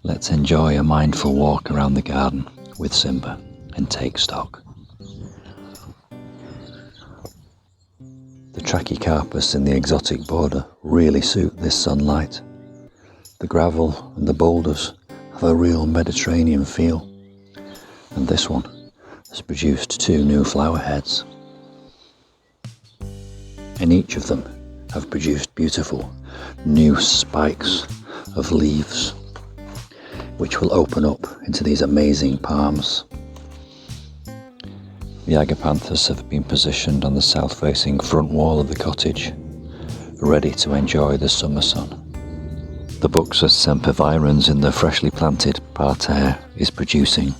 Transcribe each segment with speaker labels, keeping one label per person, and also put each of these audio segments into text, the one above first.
Speaker 1: Let's enjoy a mindful walk around the garden with Simba and take stock. The trachycarpus in the exotic border really suit this sunlight. The gravel and the boulders have a real Mediterranean feel, and this one has produced 2 new flower heads. And each of them have produced beautiful new spikes of leaves, which will open up into these amazing palms. The agapanthus have been positioned on the south-facing front wall of the cottage, ready to enjoy the summer sun. The buxus sempervirens in the freshly planted parterre is producing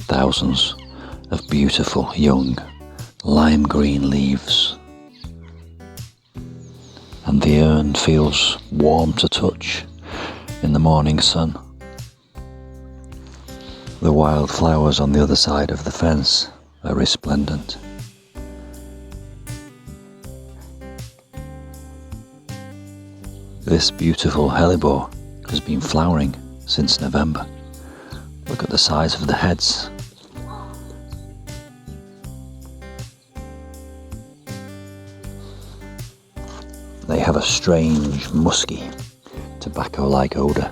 Speaker 1: thousands of beautiful young lime green leaves. And the urn feels warm to touch in the morning sun. The wildflowers on the other side of the fence are resplendent. This beautiful hellebore has been flowering since November. Look at the size of the heads. They have a strange, musky, tobacco-like odour.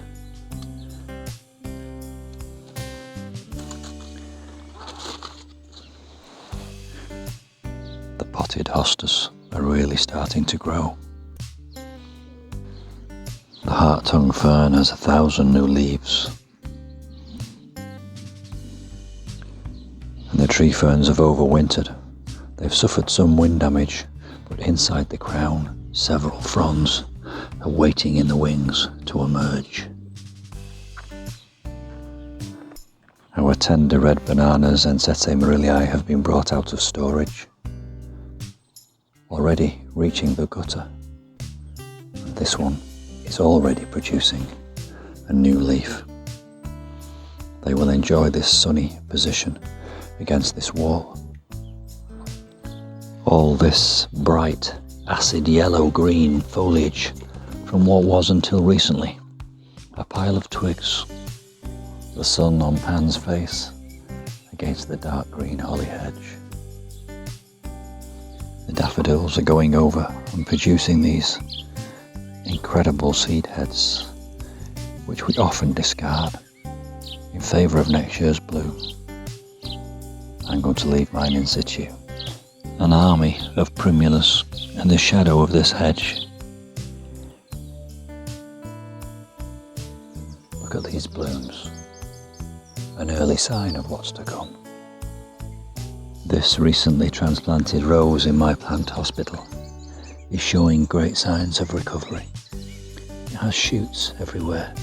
Speaker 1: The potted hostas are really starting to grow. The heart-tongue fern has 1,000 new leaves. And the tree ferns have overwintered. They've suffered some wind damage, but inside the crown, several fronds are waiting in the wings to emerge. Our tender red bananas and Sete Morillii have been brought out of storage, already reaching the gutter. And this one is already producing a new leaf. They will enjoy this sunny position against this wall. All this bright, acid yellow-green foliage from what was until recently a pile of twigs. The sun on Pan's face against the dark green holly hedge. The daffodils are going over and producing these incredible seed heads, which we often discard in favour of next year's bloom. I'm going to leave mine in situ. An army of primulas in the shadow of this hedge. Look at these blooms, an early sign of what's to come. This recently transplanted rose in my plant hospital is showing great signs of recovery. It has shoots everywhere.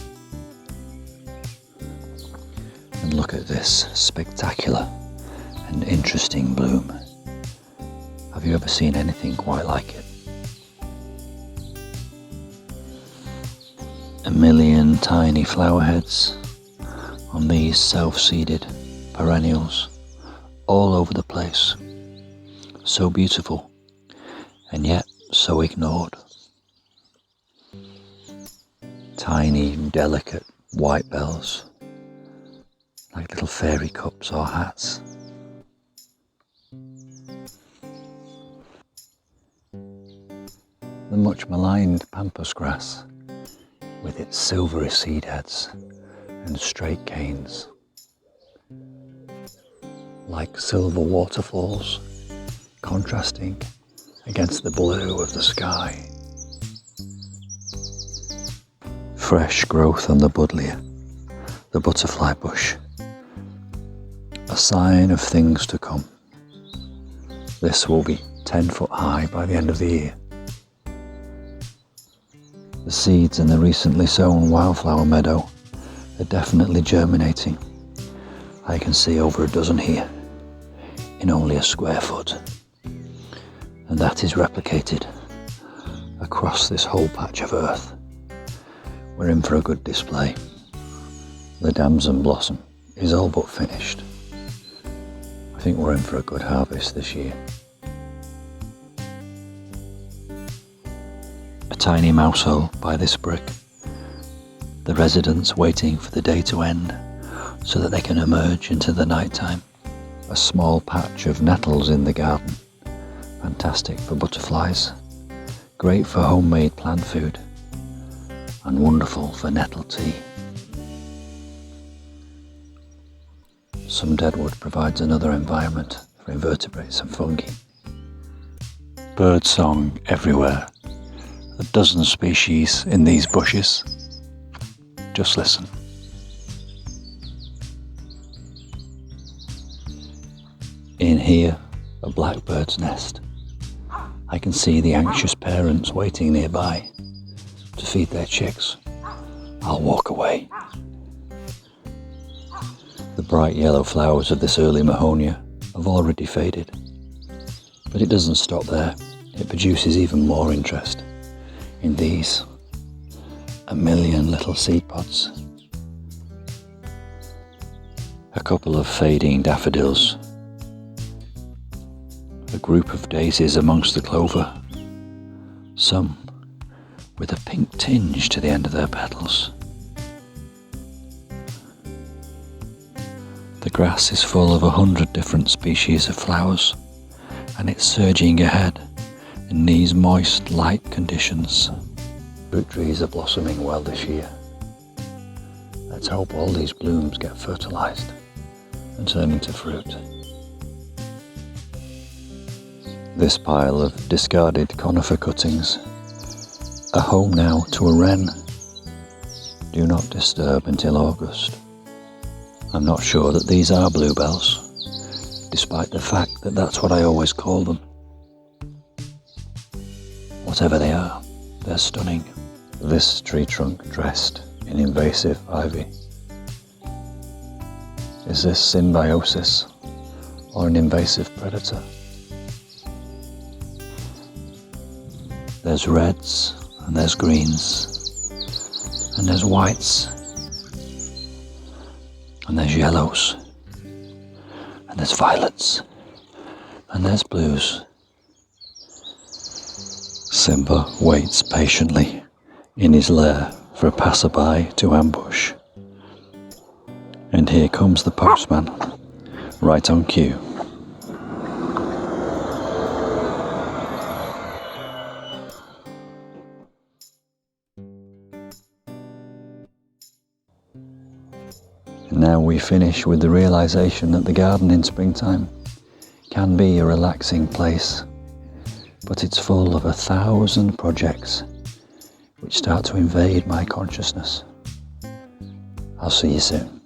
Speaker 1: And look at this spectacular and interesting bloom. Have you ever seen anything quite like it? 1,000,000 tiny flower heads on these self-seeded perennials all over the place. So beautiful, and yet so ignored. Tiny, delicate white bells, like little fairy cups or hats. The much maligned pampas grass, with its silvery seed heads and straight canes, like silver waterfalls, contrasting against the blue of the sky. Fresh growth on the buddleia, the butterfly bush, a sign of things to come. This will be 10 foot high by the end of the year. The seeds in the recently sown wildflower meadow are definitely germinating. I can see over a dozen here, in only a square foot. And that is replicated across this whole patch of earth. We're in for a good display. The damson blossom is all but finished. I think we're in for a good harvest this year. A tiny mouse hole by this brick the residents waiting for the day to end so that they can emerge into the nighttime. A small patch of nettles in the garden, fantastic for butterflies, great for homemade plant food, and wonderful for nettle tea. Some deadwood provides another environment for invertebrates and fungi. Bird song everywhere, a dozen species in these bushes. Just listen. In here, a blackbird's nest. I can see the anxious parents waiting nearby to feed their chicks. I'll walk away. The bright yellow flowers of this early Mahonia have already faded, but it doesn't stop there. It produces even more interest in these, a million little seed pods. A couple of fading daffodils, a group of daisies amongst the clover, some with a pink tinge to the end of their petals. The grass is full of 100 different species of flowers, and it's surging ahead in these moist, light conditions. Fruit trees are blossoming well this year. Let's hope all these blooms get fertilized and turn into fruit. This pile of discarded conifer cuttings, a home now to a wren. Do not disturb until August. I'm not sure that these are bluebells, despite the fact that that's what I always call them. Whatever they are, they're stunning. This tree trunk dressed in invasive ivy. Is this symbiosis or an invasive predator? There's reds, and there's greens, and there's whites, and there's yellows, and there's violets, and there's blues. Simba waits patiently in his lair for a passerby to ambush. And here comes the postman, right on cue. And now we finish with the realization that the garden in springtime can be a relaxing place, but it's full of 1,000 projects which start to invade my consciousness. I'll see you soon.